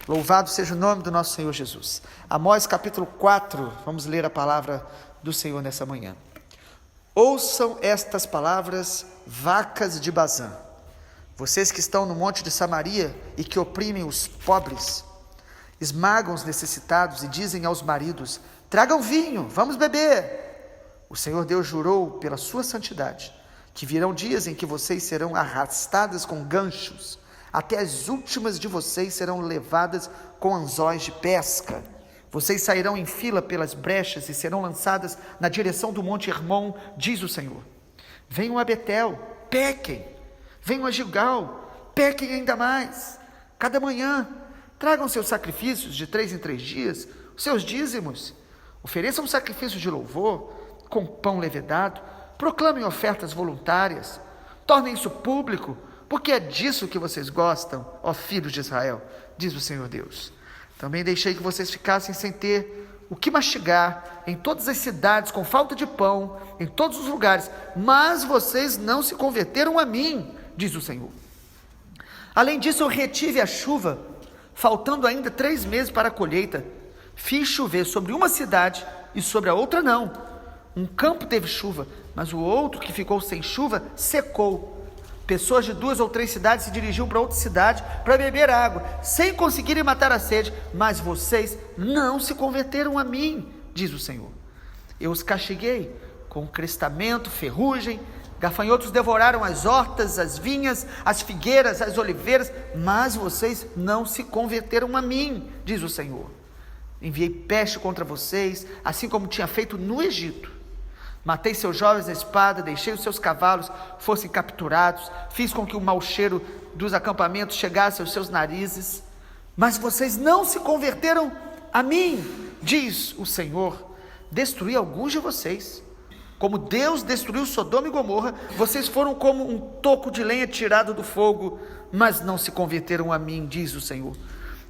Louvado seja o nome do nosso Senhor Jesus. Amós capítulo 4, vamos ler a palavra do Senhor nessa manhã. Ouçam estas palavras, vacas de Bazã, vocês que estão no monte de Samaria e que oprimem os pobres, esmagam os necessitados e dizem aos maridos: tragam vinho, vamos beber. O Senhor Deus jurou pela sua santidade que virão dias em que vocês serão arrastadas com ganchos, até as últimas de vocês serão levadas com anzóis de pesca. Vocês sairão em fila pelas brechas e serão lançadas na direção do monte Hermon, diz o Senhor. Venham a Betel, pequem. Venham a Gilgal, pequem ainda mais. Cada manhã, tragam seus sacrifícios de 3 em 3 dias, os seus dízimos. Ofereçam sacrifício de louvor, com pão levedado. Proclamem ofertas voluntárias. Tornem isso público, porque é disso que vocês gostam, ó filhos de Israel, diz o Senhor Deus. Também deixei que vocês ficassem sem ter o que mastigar em todas as cidades, com falta de pão, em todos os lugares, mas vocês não se converteram a mim, diz o Senhor. Além disso, eu retive a chuva, faltando ainda 3 meses para a colheita. Fiz chover sobre uma cidade e sobre a outra não. Um campo teve chuva, mas o outro que ficou sem chuva secou. Pessoas de 2 ou 3 cidades se dirigiam para outra cidade para beber água, sem conseguirem matar a sede, mas vocês não se converteram a mim, diz o Senhor. Eu os castiguei com crestamento, ferrugem, gafanhotos devoraram as hortas, as vinhas, as figueiras, as oliveiras, mas vocês não se converteram a mim, diz o Senhor. Enviei peste contra vocês, assim como tinha feito no Egito. Matei seus jovens à espada, deixei os seus cavalos fossem capturados, fiz com que o mau cheiro dos acampamentos chegasse aos seus narizes, mas vocês não se converteram a mim, diz o Senhor. Destruí alguns de vocês, como Deus destruiu Sodoma e Gomorra. Vocês foram como um toco de lenha tirado do fogo, mas não se converteram a mim, diz o Senhor.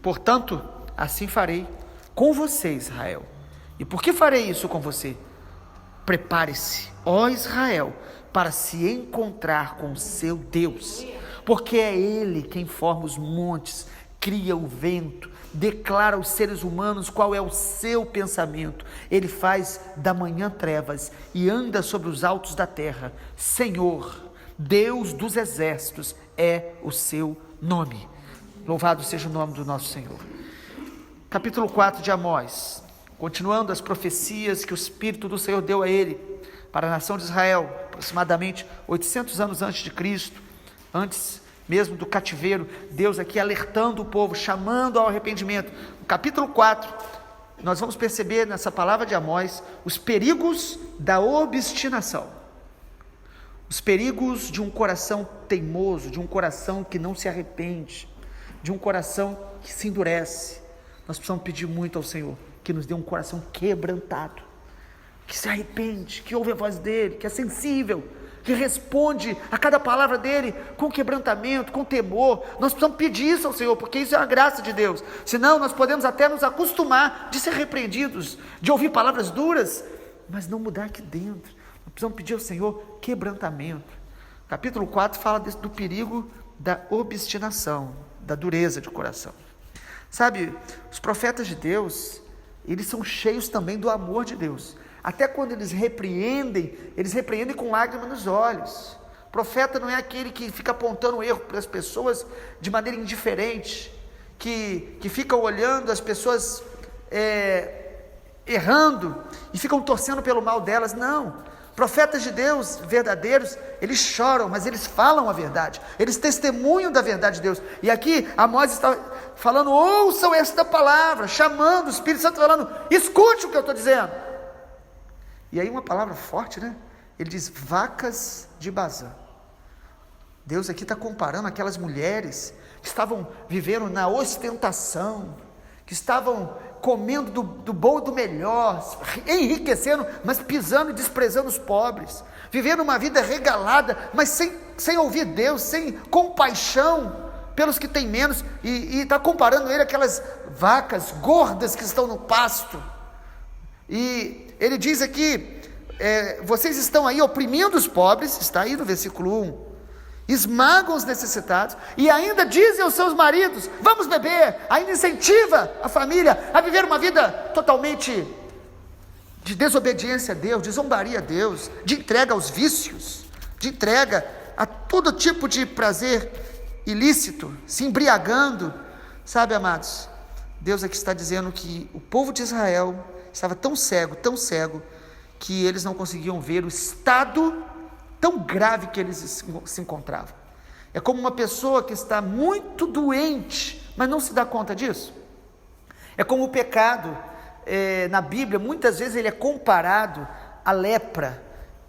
Portanto, assim farei com você, Israel. E por que farei isso com você? Prepare-se, ó Israel, para se encontrar com o seu Deus, porque é Ele quem forma os montes, cria o vento, declara aos seres humanos qual é o seu pensamento. Ele faz da manhã trevas e anda sobre os altos da terra. Senhor, Deus dos exércitos é o seu nome. Louvado seja o nome do nosso Senhor. Capítulo 4 de Amós. Continuando as profecias que o Espírito do Senhor deu a ele, para a nação de Israel, aproximadamente 800 anos antes de Cristo, antes mesmo do cativeiro, Deus aqui alertando o povo, chamando ao arrependimento. No capítulo 4, nós vamos perceber nessa palavra de Amós, os perigos da obstinação, os perigos de um coração teimoso, de um coração que não se arrepende, de um coração que se endurece. Nós precisamos pedir muito ao Senhor, que nos dê um coração quebrantado, que se arrepende, que ouve a voz dEle, que é sensível, que responde a cada palavra dEle com quebrantamento, com temor. Nós precisamos pedir isso ao Senhor, porque isso é a graça de Deus. Senão nós podemos até nos acostumar de ser repreendidos, de ouvir palavras duras, mas não mudar aqui dentro. Nós precisamos pedir ao Senhor quebrantamento. Capítulo 4 fala do perigo da obstinação, da dureza de coração. Sabe, os profetas de Deus, eles são cheios também do amor de Deus. Até quando eles repreendem com lágrimas nos olhos. O profeta não é aquele que fica apontando o erro para as pessoas de maneira indiferente, que fica olhando as pessoas errando e ficam torcendo pelo mal delas. Não. Profetas de Deus verdadeiros, eles choram, mas eles falam a verdade, eles testemunham da verdade de Deus. E aqui Amós está falando: ouçam esta palavra, chamando o Espírito Santo, falando: escute o que eu estou dizendo. E aí uma palavra forte, né? Ele diz: vacas de Bazã. Deus aqui está comparando aquelas mulheres que estavam vivendo na ostentação, que estavam comendo do bom e do melhor, enriquecendo, mas pisando e desprezando os pobres, vivendo uma vida regalada, mas sem ouvir Deus, sem compaixão pelos que têm menos, e está comparando ele àquelas vacas gordas que estão no pasto. E ele diz aqui: vocês estão aí oprimindo os pobres, está aí no versículo 1, esmagam os necessitados e ainda dizem aos seus maridos: vamos beber, ainda incentiva a família a viver uma vida totalmente de desobediência a Deus, de zombaria a Deus, de entrega aos vícios, de entrega a todo tipo de prazer ilícito, se embriagando. Sabe, amados, Deus aqui está dizendo que o povo de Israel estava tão cego, que eles não conseguiam ver o estado tão grave que eles se encontravam. É como uma pessoa que está muito doente, mas não se dá conta disso. É como o pecado, na Bíblia, muitas vezes ele é comparado à lepra,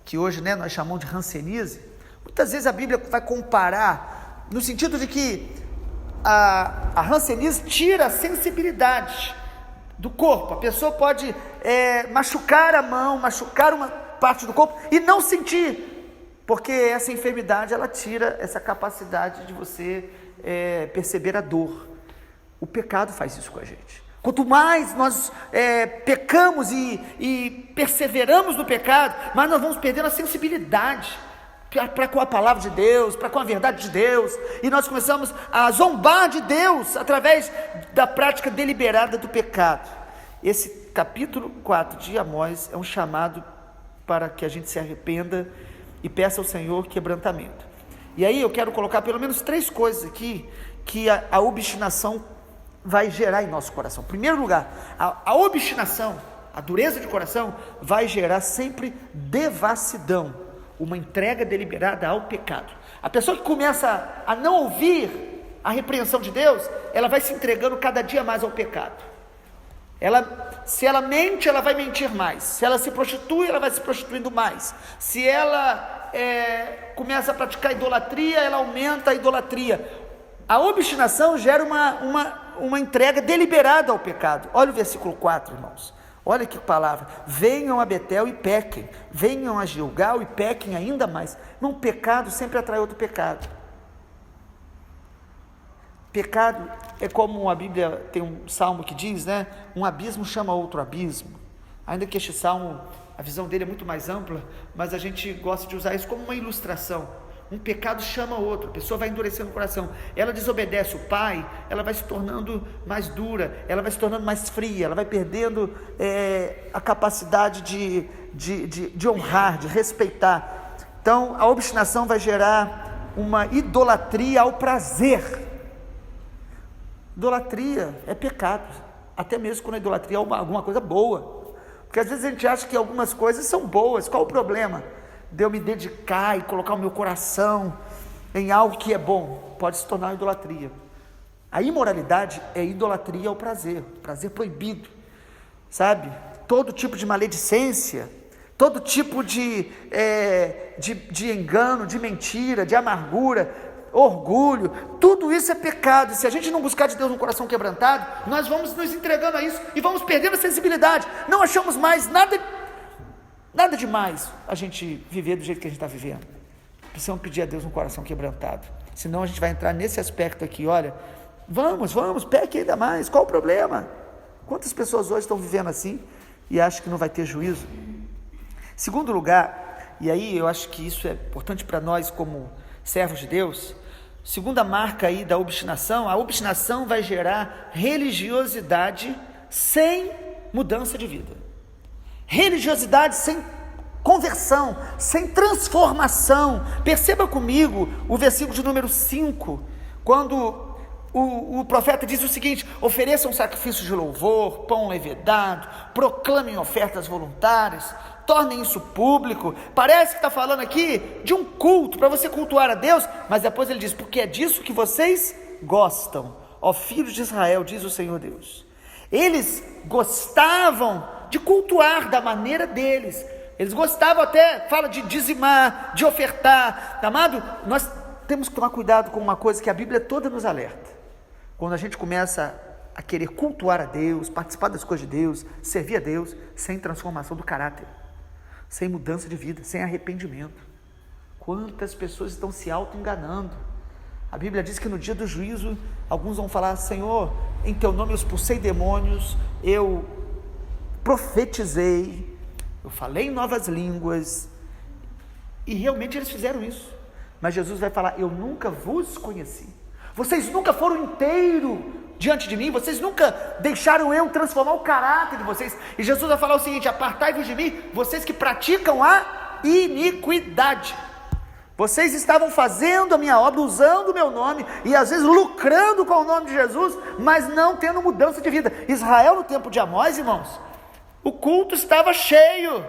que hoje nós chamamos de hanseníase. Muitas vezes a Bíblia vai comparar, no sentido de que a hanseníase tira a sensibilidade do corpo. A pessoa pode machucar a mão, machucar uma parte do corpo e não sentir, porque essa enfermidade ela tira essa capacidade de você perceber a dor. O pecado faz isso com a gente. Quanto mais nós pecamos e perseveramos no pecado, mais nós vamos perdendo a sensibilidade para com a palavra de Deus, para com a verdade de Deus, e nós começamos a zombar de Deus através da prática deliberada do pecado. Esse capítulo 4 de Amós é um chamado para que a gente se arrependa e peça ao Senhor quebrantamento. E aí eu quero colocar pelo menos 3 coisas aqui que a obstinação vai gerar em nosso coração. Em primeiro lugar, a obstinação, a dureza de coração vai gerar sempre devassidão, uma entrega deliberada ao pecado. A pessoa que começa a não ouvir a repreensão de Deus, ela vai se entregando cada dia mais ao pecado. Se ela mente, ela vai mentir mais. Se ela se prostitui, ela vai se prostituindo mais. Se ela começa a praticar idolatria, ela aumenta a idolatria. A obstinação gera uma entrega deliberada ao pecado. Olha o versículo 4, irmãos. Olha que palavra: venham a Betel e pequem, venham a Gilgal e pequem ainda mais. Não, pecado sempre atrai outro pecado. Pecado é como a Bíblia tem um salmo que diz, um abismo chama outro abismo. Ainda que este salmo, a visão dele é muito mais ampla, mas a gente gosta de usar isso como uma ilustração. Um pecado chama outro, a pessoa vai endurecendo o coração, ela desobedece o pai, ela vai se tornando mais dura, ela vai se tornando mais fria, ela vai perdendo a capacidade de honrar, de respeitar. Então a obstinação vai gerar uma idolatria ao prazer. Idolatria é pecado, até mesmo quando a idolatria é alguma coisa boa, porque às vezes a gente acha que algumas coisas são boas. Qual o problema de eu me dedicar e colocar o meu coração em algo que é bom? Pode se tornar idolatria. A imoralidade é idolatria ao prazer proibido, sabe? Todo tipo de maledicência, todo tipo de engano, de mentira, de amargura, orgulho, tudo isso é pecado. Se a gente não buscar de Deus um coração quebrantado, nós vamos nos entregando a isso e vamos perdendo a sensibilidade. Não achamos mais nada demais a gente viver do jeito que a gente está vivendo. Precisamos pedir a Deus um coração quebrantado, senão a gente vai entrar nesse aspecto aqui. Olha, vamos, peque ainda mais, qual o problema? Quantas pessoas hoje estão vivendo assim e acham que não vai ter juízo? Segundo lugar, e aí eu acho que isso é importante para nós como servos de Deus, segunda marca aí da obstinação: a obstinação vai gerar religiosidade sem mudança de vida. Religiosidade sem conversão, sem transformação. Perceba comigo o versículo de número 5, quando o profeta diz o seguinte: ofereçam sacrifícios de louvor, pão levedado, proclamem ofertas voluntárias, tornem isso público. Parece que está falando aqui de um culto, para você cultuar a Deus, mas depois ele diz: porque é disso que vocês gostam, ó filhos de Israel, diz o Senhor Deus. Eles gostavam de cultuar da maneira deles, eles gostavam até, fala de dizimar, de ofertar. Amado, nós temos que tomar cuidado com uma coisa que a Bíblia toda nos alerta: quando a gente começa a querer cultuar a Deus, participar das coisas de Deus, servir a Deus, sem transformação do caráter, sem mudança de vida, sem arrependimento. Quantas pessoas estão se auto-enganando? A Bíblia diz que no dia do juízo, alguns vão falar: Senhor, em teu nome eu expulsei demônios, eu profetizei, eu falei em novas línguas, e realmente eles fizeram isso, Mas Jesus vai falar: eu nunca vos conheci. Vocês nunca foram inteiros diante de mim, vocês nunca deixaram eu transformar o caráter de vocês. E Jesus vai falar o seguinte: apartai-vos de mim, vocês que praticam a iniquidade. Vocês estavam fazendo a minha obra, usando o meu nome, e às vezes lucrando com o nome de Jesus, mas não tendo mudança de vida. Israel, no tempo de Amós, irmãos, o culto estava cheio.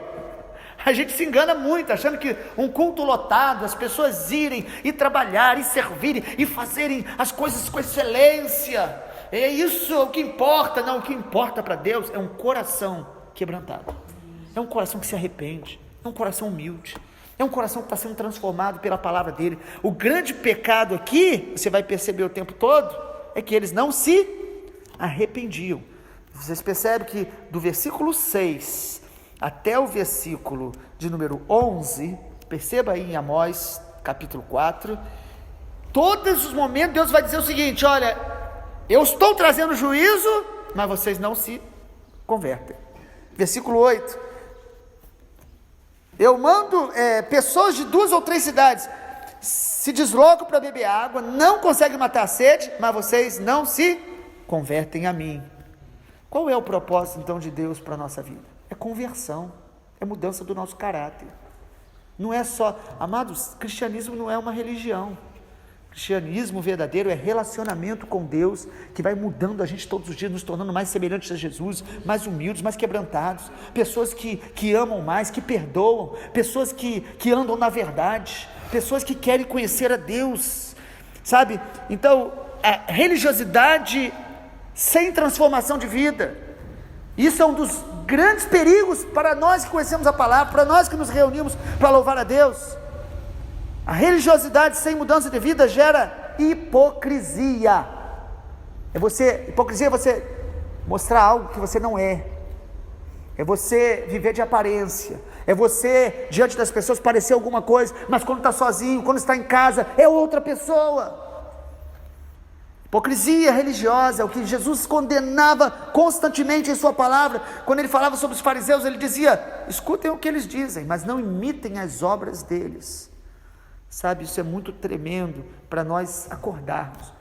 A gente se engana muito, achando que um culto lotado, as pessoas irem e trabalhar, e servirem, e fazerem as coisas com excelência, é isso o que importa. Não, o que importa para Deus é um coração quebrantado, é um coração que se arrepende, é um coração humilde, é um coração que está sendo transformado pela palavra dele. O grande pecado aqui, você vai perceber o tempo todo, é que eles não se arrependiam. Vocês percebem que do versículo 6 até o versículo de número 11, perceba aí em Amós capítulo 4, todos os momentos Deus vai dizer o seguinte: olha, eu estou trazendo juízo, mas vocês não se convertem. Versículo 8, eu mando pessoas de 2 ou 3 cidades, se deslocam para beber água, não conseguem matar a sede, mas vocês não se convertem a mim. Qual é o propósito então de Deus para a nossa vida? É conversão, é mudança do nosso caráter. Não é só, amados, cristianismo não é uma religião. Cristianismo verdadeiro é relacionamento com Deus, que vai mudando a gente todos os dias, nos tornando mais semelhantes a Jesus, mais humildes, mais quebrantados, pessoas que amam mais, que perdoam, pessoas que andam na verdade, pessoas que querem conhecer a Deus, sabe? Então, a religiosidade sem transformação de vida, isso é um dos grandes perigos para nós que conhecemos a palavra, para nós que nos reunimos para louvar a Deus. A religiosidade sem mudança de vida gera hipocrisia. Hipocrisia é você mostrar algo que você não é. É você viver de aparência. É você, diante das pessoas, parecer alguma coisa, mas quando está sozinho, quando está em casa, é outra pessoa. Hipocrisia religiosa, o que Jesus condenava constantemente em sua palavra. Quando ele falava sobre os fariseus, ele dizia: escutem o que eles dizem, mas não imitem as obras deles. Sabe, isso é muito tremendo para nós acordarmos.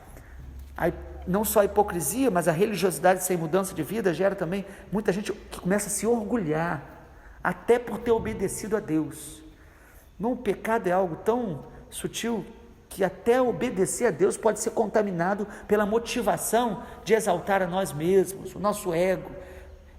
Não só a hipocrisia, mas a religiosidade sem mudança de vida gera também muita gente que começa a se orgulhar, até por ter obedecido a Deus. Não, o pecado é algo tão sutil que até obedecer a Deus pode ser contaminado pela motivação de exaltar a nós mesmos, o nosso ego.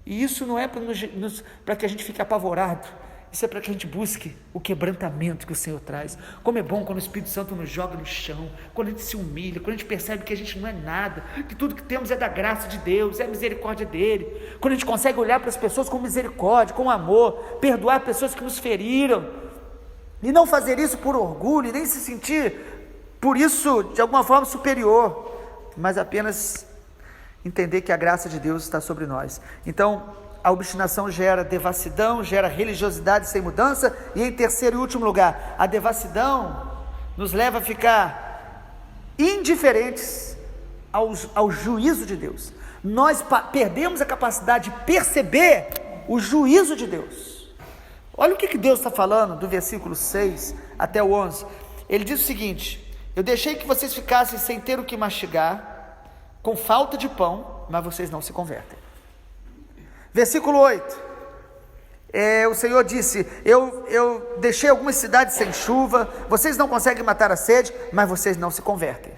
E isso não é para que a gente fique apavorado, isso é para que a gente busque o quebrantamento que o Senhor traz. Como é bom quando o Espírito Santo nos joga no chão, quando a gente se humilha, quando a gente percebe que a gente não é nada, que tudo que temos é da graça de Deus, é a misericórdia dele, quando a gente consegue olhar para as pessoas com misericórdia, com amor, perdoar pessoas que nos feriram, e não fazer isso por orgulho, e nem se sentir por isso de alguma forma superior, mas apenas entender que a graça de Deus está sobre nós. Então, a obstinação gera devassidão, gera religiosidade sem mudança, e em terceiro e último lugar, a devassidão nos leva a ficar indiferentes ao juízo de Deus. Nós perdemos a capacidade de perceber o juízo de Deus. Olha o que Deus está falando do versículo 6 até o 11, ele diz o seguinte: eu deixei que vocês ficassem sem ter o que mastigar, com falta de pão, mas vocês não se convertem. Versículo 8, o Senhor disse: eu deixei algumas cidades sem chuva, vocês não conseguem matar a sede, mas vocês não se convertem.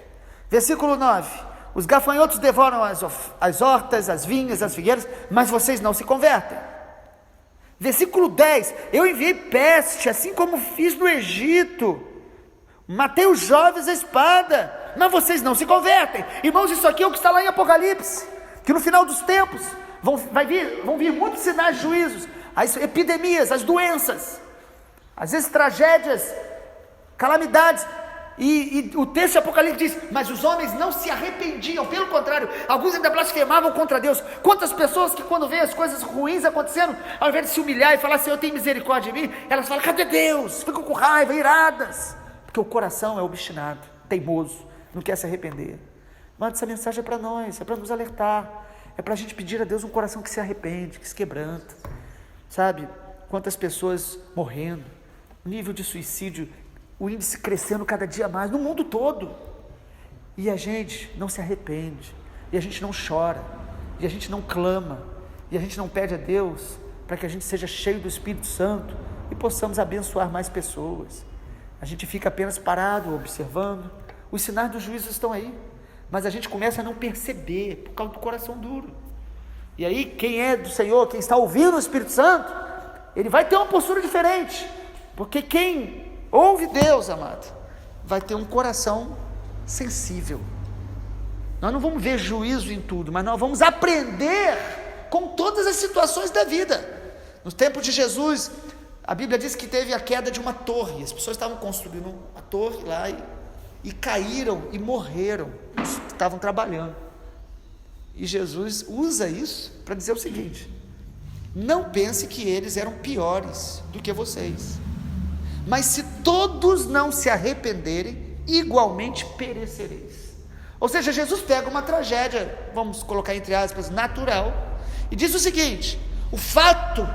Versículo 9, os gafanhotos devoram as hortas, as vinhas, as figueiras, mas vocês não se convertem. Versículo 10, eu enviei peste, assim como fiz no Egito, matei os jovens à espada, mas vocês não se convertem. Irmãos, isso aqui é o que está lá em Apocalipse, que no final dos tempos vão vir muitos sinais de juízos, as epidemias, as doenças, às vezes tragédias, calamidades, e o texto de Apocalipse diz: mas os homens não se arrependiam, pelo contrário, alguns ainda blasfemavam contra Deus. Quantas pessoas que quando veem as coisas ruins acontecendo, ao invés de se humilhar e falar: Senhor, tem misericórdia de mim, elas falam: cadê Deus? Ficam com raiva, iradas, porque o coração é obstinado, teimoso, não quer se arrepender. Mas essa mensagem é para nós, é para nos alertar, é para a gente pedir a Deus um coração que se arrepende, que se quebranta. Sabe, quantas pessoas morrendo, o nível de suicídio o índice crescendo cada dia mais, no mundo todo, e a gente não se arrepende, e a gente não chora, e a gente não clama, e a gente não pede a Deus para que a gente seja cheio do Espírito Santo e possamos abençoar mais pessoas. A gente fica apenas parado, observando. Os sinais do juízo estão aí, mas a gente começa a não perceber, por causa do coração duro. E aí, quem é do Senhor, quem está ouvindo o Espírito Santo, ele vai ter uma postura diferente, porque quem ouve Deus, amado, vai ter um coração sensível. Nós não vamos ver juízo em tudo, mas nós vamos aprender com todas as situações da vida. No tempo de Jesus, a Bíblia diz que teve a queda de uma torre, as pessoas estavam construindo a torre lá e caíram e morreram, os que estavam trabalhando. E Jesus usa isso para dizer o seguinte: não pense que eles eram piores do que vocês, mas se todos não se arrependerem, igualmente perecereis. Ou seja, Jesus pega uma tragédia, vamos colocar entre aspas, natural, e diz o seguinte: o fato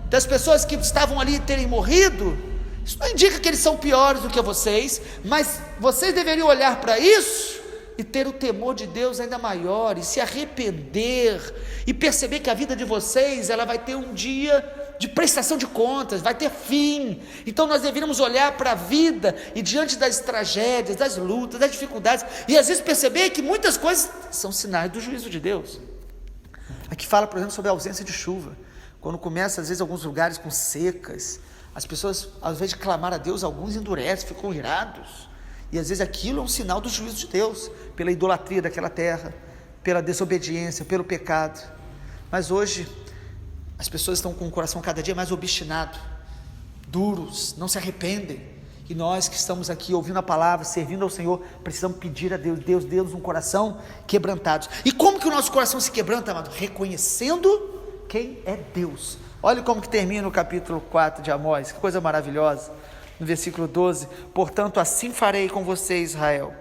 das pessoas que estavam ali terem morrido, isso não indica que eles são piores do que vocês, mas vocês deveriam olhar para isso e ter o temor de Deus ainda maior, e se arrepender, e perceber que a vida de vocês, ela vai ter um dia de prestação de contas, vai ter fim. Então nós deveríamos olhar para a vida, e diante das tragédias, das lutas, das dificuldades, e às vezes perceber que muitas coisas são sinais do juízo de Deus. Aqui fala, por exemplo, sobre a ausência de chuva, quando começa às vezes alguns lugares com secas, as pessoas, ao invés de clamar a Deus, alguns endurecem, ficam irados, e às vezes aquilo é um sinal do juízo de Deus, pela idolatria daquela terra, pela desobediência, pelo pecado. Mas hoje as pessoas estão com o coração cada dia mais obstinado, duros, não se arrependem, e nós que estamos aqui ouvindo a palavra, servindo ao Senhor, precisamos pedir a Deus: Deus, dê-nos um coração quebrantado. E como que o nosso coração se quebranta, amado? Reconhecendo quem é Deus. Olha como que termina o capítulo 4 de Amós, que coisa maravilhosa. No versículo 12: portanto assim farei com você, Israel,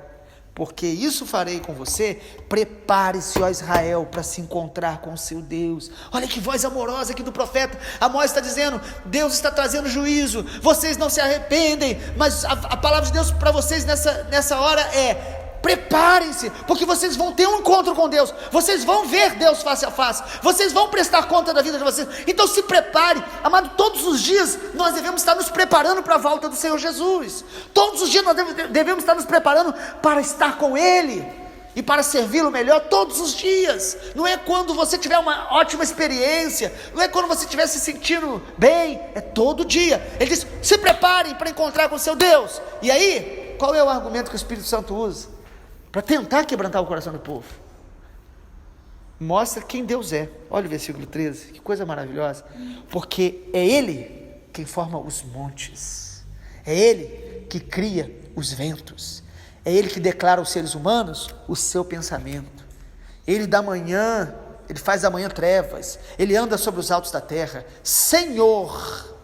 porque isso farei com você. Prepare-se, ó Israel, para se encontrar com o seu Deus. Olha que voz amorosa aqui do profeta. Amós está dizendo: Deus está trazendo juízo, vocês não se arrependem, mas a palavra de Deus para vocês nessa hora é: preparem-se, porque vocês vão ter um encontro com Deus, vocês vão ver Deus face a face, vocês vão prestar conta da vida de vocês. Então se prepare, amado. Todos os dias nós devemos estar nos preparando para a volta do Senhor Jesus. Todos os dias nós devemos estar nos preparando para estar com Ele e para servi-lo melhor. Todos os dias. Não é quando você tiver uma ótima experiência, não é quando você estiver se sentindo bem, é todo dia. Ele diz: se preparem para encontrar com o seu Deus. E aí, qual é o argumento que o Espírito Santo usa para tentar quebrantar o coração do povo? Mostra quem Deus é. Olha o versículo 13, que coisa maravilhosa. Porque é Ele quem forma os montes, é Ele que cria os ventos, é Ele que declara aos seres humanos o seu pensamento. Ele dá manhã, Ele faz da manhã trevas, Ele anda sobre os altos da terra. Senhor,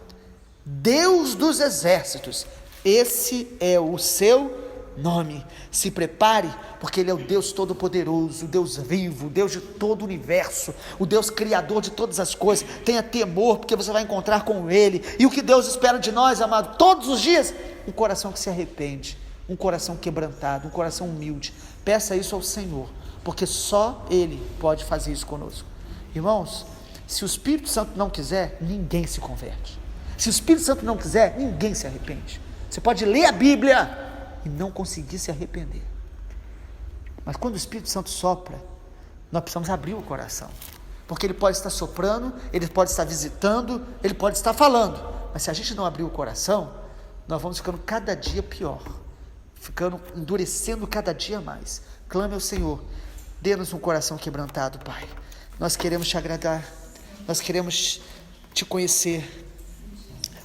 Deus dos exércitos, esse é o seu nome. Se prepare, porque Ele é o Deus todo-poderoso, o Deus vivo, o Deus de todo o universo, o Deus criador de todas as coisas. Tenha temor, porque você vai encontrar com Ele. E o que Deus espera de nós, amado, todos os dias? Um coração que se arrepende, um coração quebrantado, um coração humilde. Peça isso ao Senhor, porque só Ele pode fazer isso conosco. Irmãos, se o Espírito Santo não quiser, ninguém se converte. Se o Espírito Santo não quiser, ninguém se arrepende. Você pode ler a Bíblia e não conseguir se arrepender, mas quando o Espírito Santo sopra, nós precisamos abrir o coração, porque Ele pode estar soprando, Ele pode estar visitando, Ele pode estar falando, mas se a gente não abrir o coração, nós vamos ficando cada dia pior, ficando endurecendo cada dia mais. Clame ao Senhor: dê-nos um coração quebrantado, Pai. Nós queremos te agradar, nós queremos te conhecer,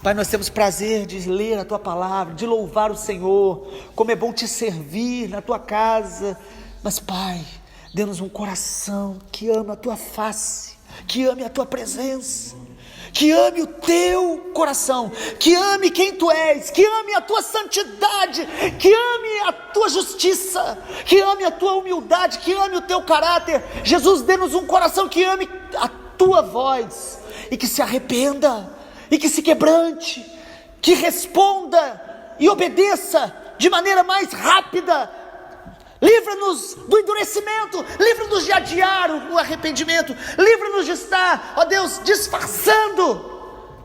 Pai. Nós temos prazer de ler a Tua palavra, de louvar o Senhor, como é bom te servir na Tua casa, mas Pai, dê-nos um coração que ama a Tua face, que ame a Tua presença, que ame o Teu coração, que ame quem Tu és, que ame a Tua santidade, que ame a Tua justiça, que ame a Tua humildade, que ame o Teu caráter. Jesus, dê-nos um coração que ame a Tua voz, e que se arrependa, e que se quebrante, que responda e obedeça de maneira mais rápida. Livra-nos do endurecimento, livra-nos de adiar o arrependimento, livra-nos de estar, ó Deus, disfarçando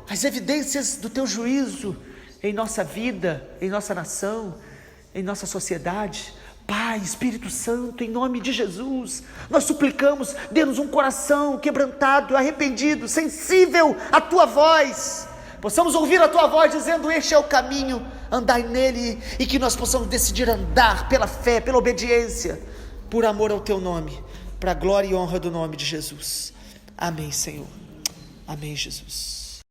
as evidências do teu juízo em nossa vida, em nossa nação, em nossa sociedade. Pai, Espírito Santo, em nome de Jesus, nós suplicamos, dê-nos um coração quebrantado, arrependido, sensível à tua voz, possamos ouvir a tua voz dizendo: este é o caminho, andai nele, e que nós possamos decidir andar pela fé, pela obediência, por amor ao teu nome, para a glória e honra do nome de Jesus. Amém, Senhor. Amém, Jesus.